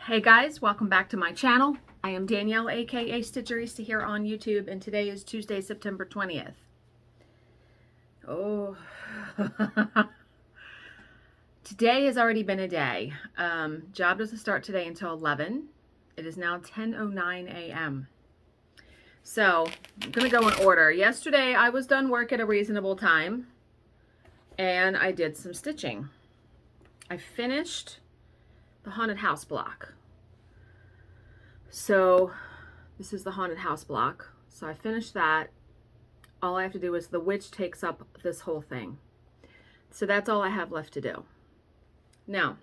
Hey guys, welcome back to my channel. I am Danielle, aka Stitcherista, here on YouTube, and today is Tuesday, September 20th. Oh, today has already been a day. Job doesn't start today until 11. It is now 10:09 a.m. So I'm gonna go in order. Yesterday I was done work at a reasonable time, and I did some stitching. I finished the haunted house block. So this is the haunted house block. So I finished that. All I have to do is the witch takes up this whole thing. So that's all I have left to do. Now,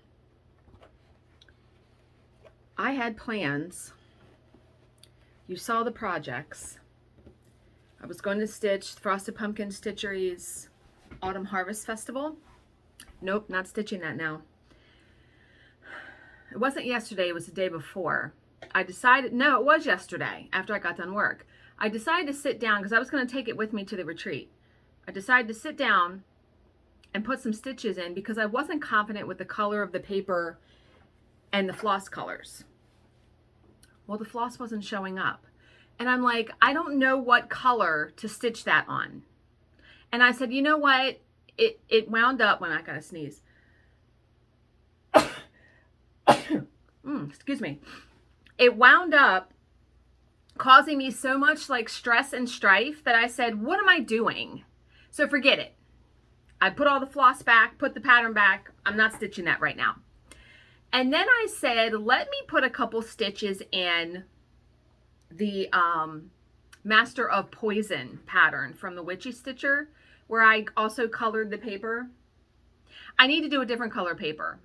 I had plans. You saw the projects. I was going to stitch Frosted Pumpkin Stitchery's Autumn Harvest Festival. Nope, not stitching that now. It wasn't yesterday, it was the day before. I decided, no, it was yesterday after I got done work. I decided to sit down because I was going to take it with me to the retreat. I decided to sit down and put some stitches in because I wasn't confident with the color of the paper and the floss colors. Well, the floss wasn't showing up. And I'm like, I don't know what color to stitch that on. And I said, you know what? It wound up when I got to sneeze. Excuse me. It wound up causing me so much like stress and strife that I said, what am I doing? So forget it. I put all the floss back, put the pattern back. I'm not stitching that right now. And then I said, let me put a couple stitches in the Master of Poison pattern from the Witchy Stitcher, where I also colored the paper. I need to do a different color paper.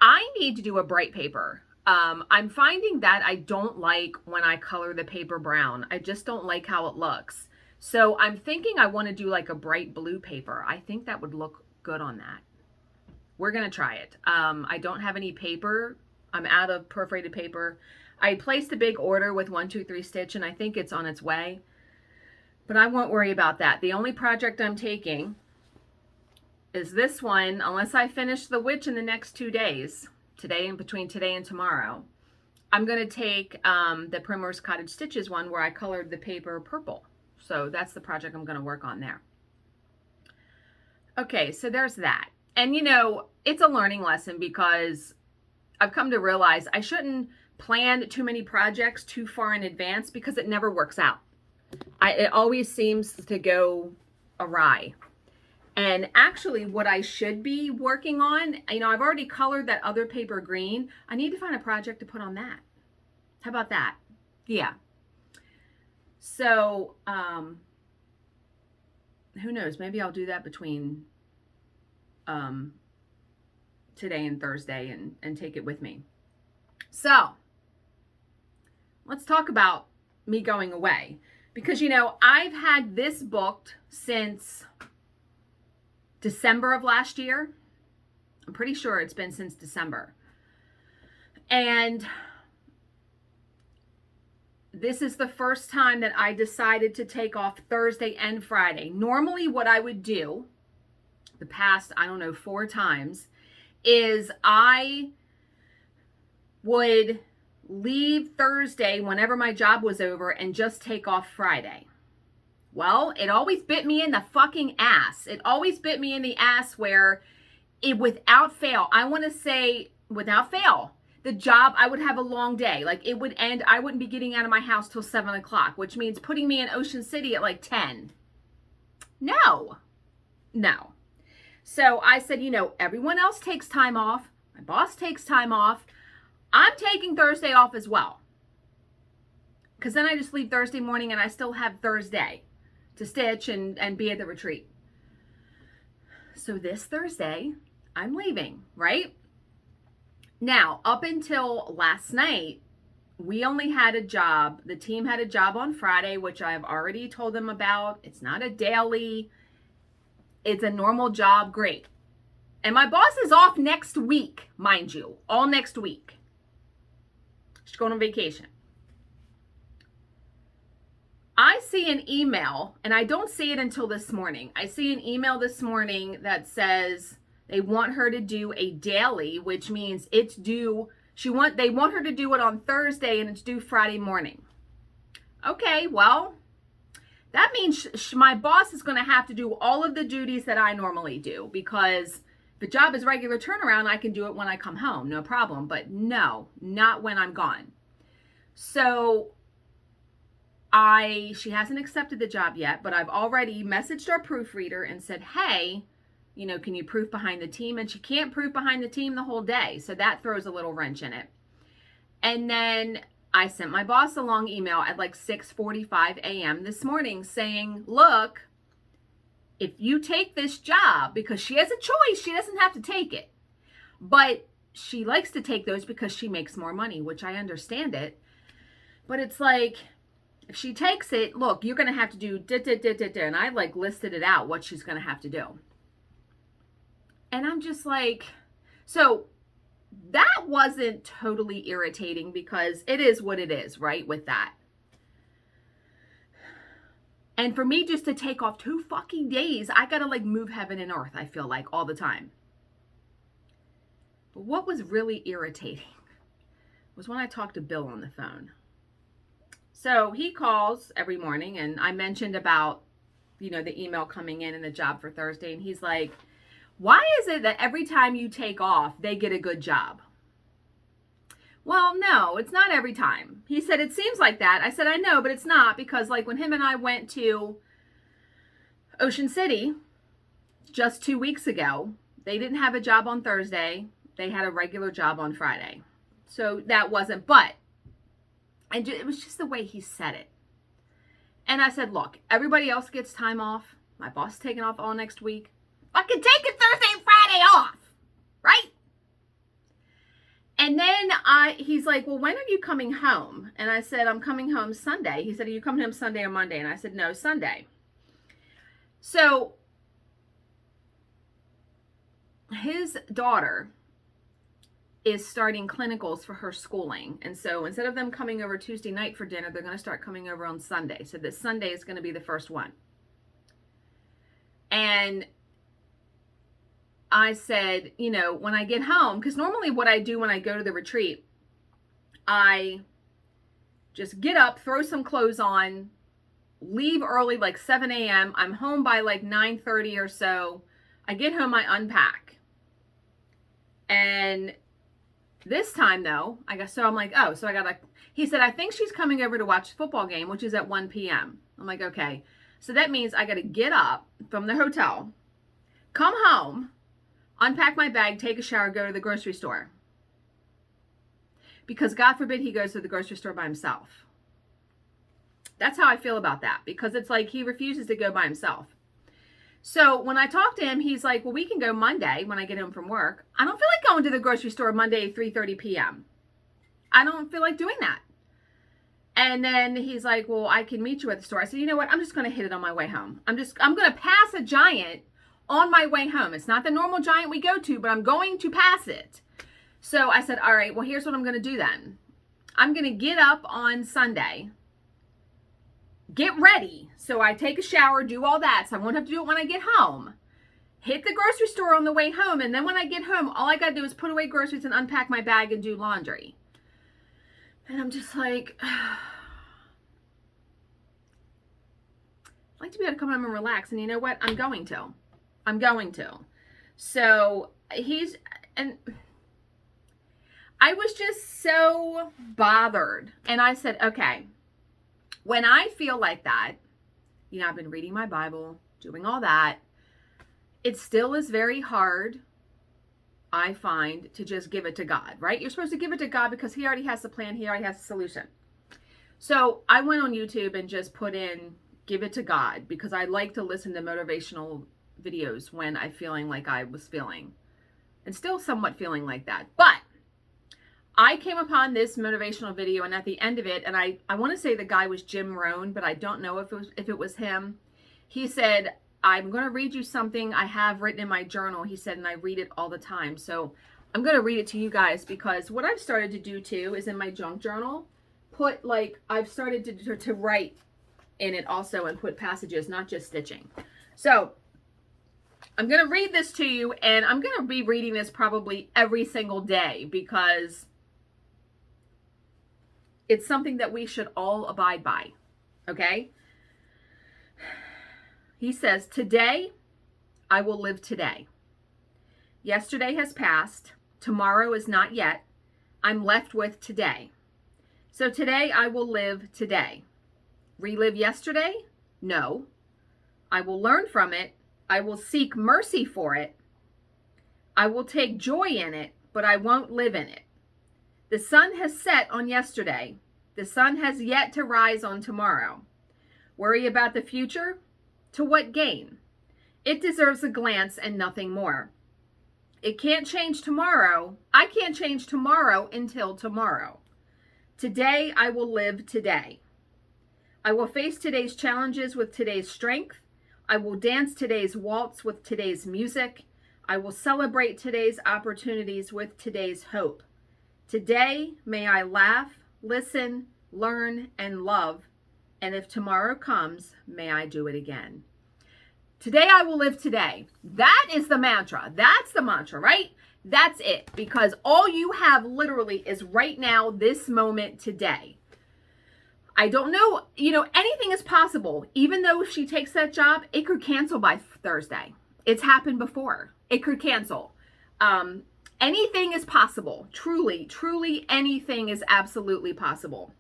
I need to do a bright paper. I'm finding that I don't like when I color the paper brown. I just don't like how it looks. So I'm thinking I want to do like a bright blue paper. I think that would look good on that. We're going to try it. I don't have any paper. I'm out of perforated paper. I placed a big order with 123 Stitch and I think it's on its way. But I won't worry about that. The only project I'm taking is this one, unless I finish the witch in the next 2 days. Today and between today and tomorrow, I'm going to take the Primrose Cottage Stitches one where I colored the paper purple. So that's the project I'm going to work on there. Okay, so there's that. And you know, it's a learning lesson because I've come to realize I shouldn't plan too many projects too far in advance because it never works out. It always seems to go awry. And actually what I should be working on, you know, I've already colored that other paper green. I need to find a project to put on that. How about that? Yeah. So, who knows? Maybe I'll do that between today and Thursday and take it with me. So, let's talk about me going away. Because, you know, I've had this booked since December of last year. I'm pretty sure it's been since December. And this is the first time that I decided to take off Thursday and Friday. Normally what I would do the past, I don't know, 4 times is I would leave Thursday whenever my job was over and just take off Friday. Well, it always bit me in the fucking ass. It always bit me in the ass where it, without fail, I want to say without fail, the job, I would have a long day. Like it would end, I wouldn't be getting out of my house till 7 o'clock, which means putting me in Ocean City at like 10. No. So I said, you know, everyone else takes time off. My boss takes time off. I'm taking Thursday off as well. Because then I just leave Thursday morning and I still have Thursday to stitch and be at the retreat. So this Thursday, I'm leaving, right? Now, up until last night, we only had a job. The team had a job on Friday, which I've already told them about. It's not a daily. It's a normal job. Great. And my boss is off next week, mind you. All next week. She's going on vacation. I see an email, and I don't see it until this morning. I see an email this morning that says they want her to do a daily, which means it's due They want her to do it on Thursday and it's due Friday morning. Okay, well, that means my boss is going to have to do all of the duties that I normally do, because if the job is regular turnaround, I can do it when I come home, no problem. But no, not when I'm gone. So she hasn't accepted the job yet, but I've already messaged our proofreader and said, hey, can you proof behind the team? And she can't proof behind the team the whole day. So that throws a little wrench in it. And then I sent my boss a long email at like 6:45 a.m. this morning saying, look, if you take this job, because she has a choice, she doesn't have to take it. But she likes to take those because she makes more money, which I understand it. But it's like, if she takes it, look, you're going to have to do and I like listed it out what she's going to have to do. And I'm just like, so that wasn't totally irritating, because it is what it is, right, with that. And for me just to take off 2 fucking days, I got to like move heaven and earth, I feel like, all the time. But what was really irritating was when I talked to Bill on the phone. So he calls every morning, and I mentioned about, the email coming in and the job for Thursday. And he's like, why is it that every time you take off, they get a good job? Well, no, it's not every time. He said, it seems like that. I said, I know, but it's not, because like when him and I went to Ocean City just 2 weeks ago, they didn't have a job on Thursday. They had a regular job on Friday. So that wasn't, and it was just the way he said it. And I said, look, everybody else gets time off. My boss is taking off all next week. I can take it Thursday and Friday off, right? And then he's like, well, when are you coming home? And I said, I'm coming home Sunday. He said, are you coming home Sunday or Monday? And I said, no, Sunday. So his daughter is starting clinicals for her schooling. And so instead of them coming over Tuesday night for dinner, they're going to start coming over on Sunday. So this Sunday is going to be the first one. And I said, when I get home, because normally what I do when I go to the retreat, I just get up, throw some clothes on, leave early, like 7 a.m. I'm home by like 9:30 or so. I get home, I unpack. And this time though, I'm like, oh, so I got he said, I think she's coming over to watch the football game, which is at 1 p.m. I'm like, okay. So that means I got to get up from the hotel, come home, unpack my bag, take a shower, go to the grocery store. Because God forbid he goes to the grocery store by himself. That's how I feel about that, because it's like he refuses to go by himself. So when I talk to him, he's like, well, we can go Monday when I get home from work. I don't feel like going to the grocery store Monday at 3:30 p.m. I don't feel like doing that. And then he's like, well, I can meet you at the store. I said, you know what? I'm just going to hit it on my way home. I'm going to pass a Giant on my way home. It's not the normal Giant we go to, but I'm going to pass it. So I said, all right, well, here's what I'm going to do then. I'm going to get up on Sunday, get ready. So I take a shower, do all that. So I won't have to do it when I get home. Hit the grocery store on the way home. And then when I get home, all I got to do is put away groceries and unpack my bag and do laundry. And I'm just like, I'd like to be able to come home and relax. And you know what? I'm going to. So and I was just so bothered. And I said, okay, when I feel like that, I've been reading my Bible, doing all that. It still is very hard, I find, to just give it to God, right? You're supposed to give it to God because he already has the plan. He already has the solution. So I went on YouTube and just put in, give it to God, because I like to listen to motivational videos when I'm feeling like I was feeling, and still somewhat feeling like that. But I came upon this motivational video, and at the end of it, and I want to say the guy was Jim Rohn, but I don't know if it was him. He said, I'm going to read you something I have written in my journal. He said, and I read it all the time. So I'm going to read it to you guys, because what I've started to do too is in my junk journal, I've started to write in it also, and put passages, not just stitching. So I'm going to read this to you, and I'm going to be reading this probably every single day, because It's something that we should all abide by, okay? He says, today I will live today. Yesterday has passed. Tomorrow is not yet. I'm left with today. So today I will live today. Relive yesterday? No. I will learn from it. I will seek mercy for it. I will take joy in it, but I won't live in it. The sun has set on yesterday. The sun has yet to rise on tomorrow. Worry about the future? To what gain? It deserves a glance and nothing more. It can't change tomorrow. I can't change tomorrow until tomorrow. Today I will live today. I will face today's challenges with today's strength. I will dance today's waltz with today's music. I will celebrate today's opportunities with today's hope. Today, may I laugh, listen, learn, and love. And if tomorrow comes, may I do it again. Today I will live today. That is the mantra. That's the mantra, right? That's it. Because all you have literally is right now, this moment, today. I don't know, anything is possible. Even though if she takes that job, it could cancel by Thursday. It's happened before. It could cancel. Anything is possible. Truly, truly anything is absolutely possible.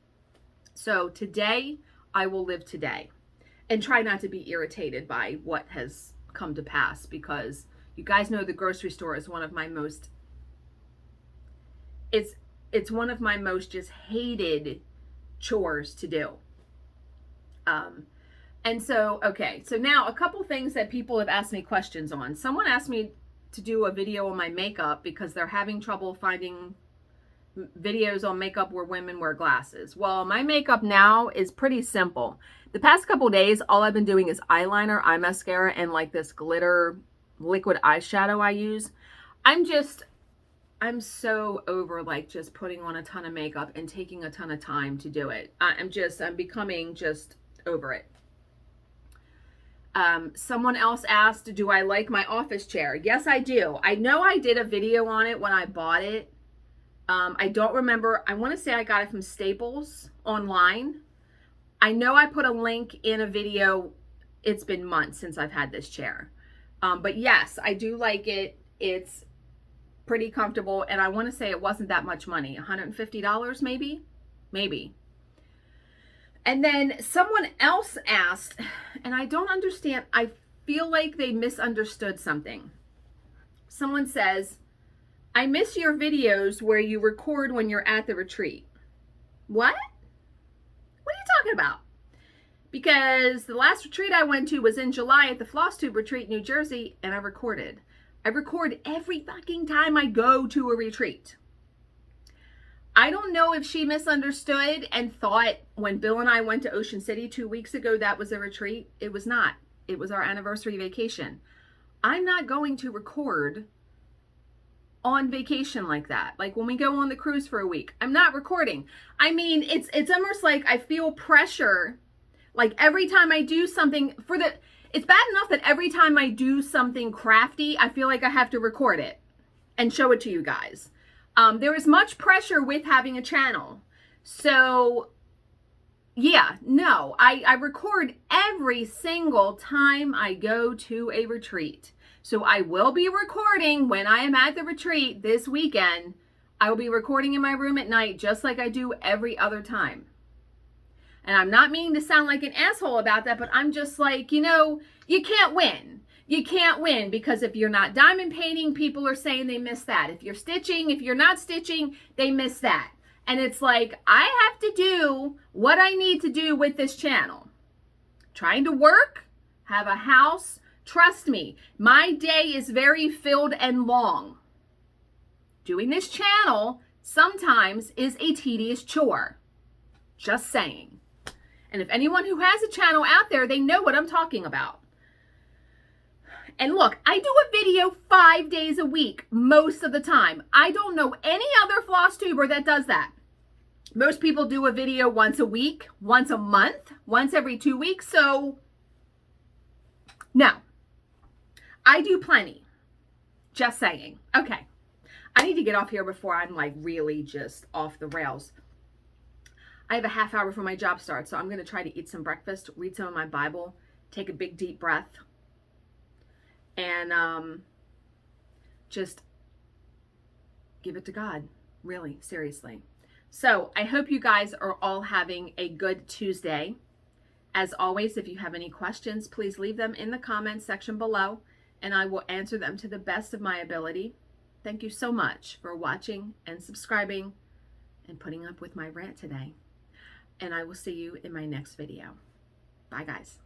So today, I will live today. And try not to be irritated by what has come to pass, because you guys know the grocery store is one of my most, it's one of my most just hated chores to do. And so, okay, so now a couple things that people have asked me questions on. Someone asked me to do a video on my makeup because they're having trouble finding videos on makeup where women wear glasses. Well, my makeup now is pretty simple. The past couple days, all I've been doing is eyeliner, eye mascara, and like this glitter liquid eyeshadow I use. I'm so over like just putting on a ton of makeup and taking a ton of time to do it. I'm becoming just over it. Someone else asked, do I like my office chair? Yes, I do. I know I did a video on it when I bought it. I don't remember. I want to say I got it from Staples online. I know I put a link in a video. It's been months since I've had this chair. But yes, I do like it. It's pretty comfortable. And I want to say it wasn't that much money. $150 maybe? Maybe. And then someone else asked, and I don't understand. I feel like they misunderstood something. Someone says, I miss your videos where you record when you're at the retreat. What? What are you talking about? Because the last retreat I went to was in July at the Floss Tube Retreat, New Jersey, and I recorded. I record every fucking time I go to a retreat. I don't know if she misunderstood and thought when Bill and I went to Ocean City 2 weeks ago, that was a retreat. It was not. It was our anniversary vacation. I'm not going to record on vacation like that. Like when we go on the cruise for a week, I'm not recording. I mean, it's almost like I feel pressure. Like every time I do something it's bad enough that every time I do something crafty, I feel like I have to record it and show it to you guys. There is much pressure with having a channel. So yeah, no, I record every single time I go to a retreat. So I will be recording when I am at the retreat this weekend. I will be recording in my room at night just like I do every other time. And I'm not meaning to sound like an asshole about that, but I'm just like, you can't win. You can't win because if you're not diamond painting, people are saying they miss that. If you're stitching, if you're not stitching, they miss that. And it's like, I have to do what I need to do with this channel. Trying to work, have a house. Trust me, my day is very filled and long. Doing this channel sometimes is a tedious chore. Just saying. And if anyone who has a channel out there, they know what I'm talking about. And look, I do a video 5 days a week most of the time. I don't know any other floss tuber that does that. Most people do a video once a week, once a month, once every 2 weeks. So, no. I do plenty. Just saying. Okay. I need to get off here before I'm like really just off the rails. I have a half hour before my job starts, so I'm going to try to eat some breakfast, read some of my Bible, take a big deep breath, and just give it to God. Really, seriously. So I hope you guys are all having a good Tuesday. As always, if you have any questions, please leave them in the comments section below, and I will answer them to the best of my ability. Thank you so much for watching and subscribing and putting up with my rant today. And I will see you in my next video. Bye, guys.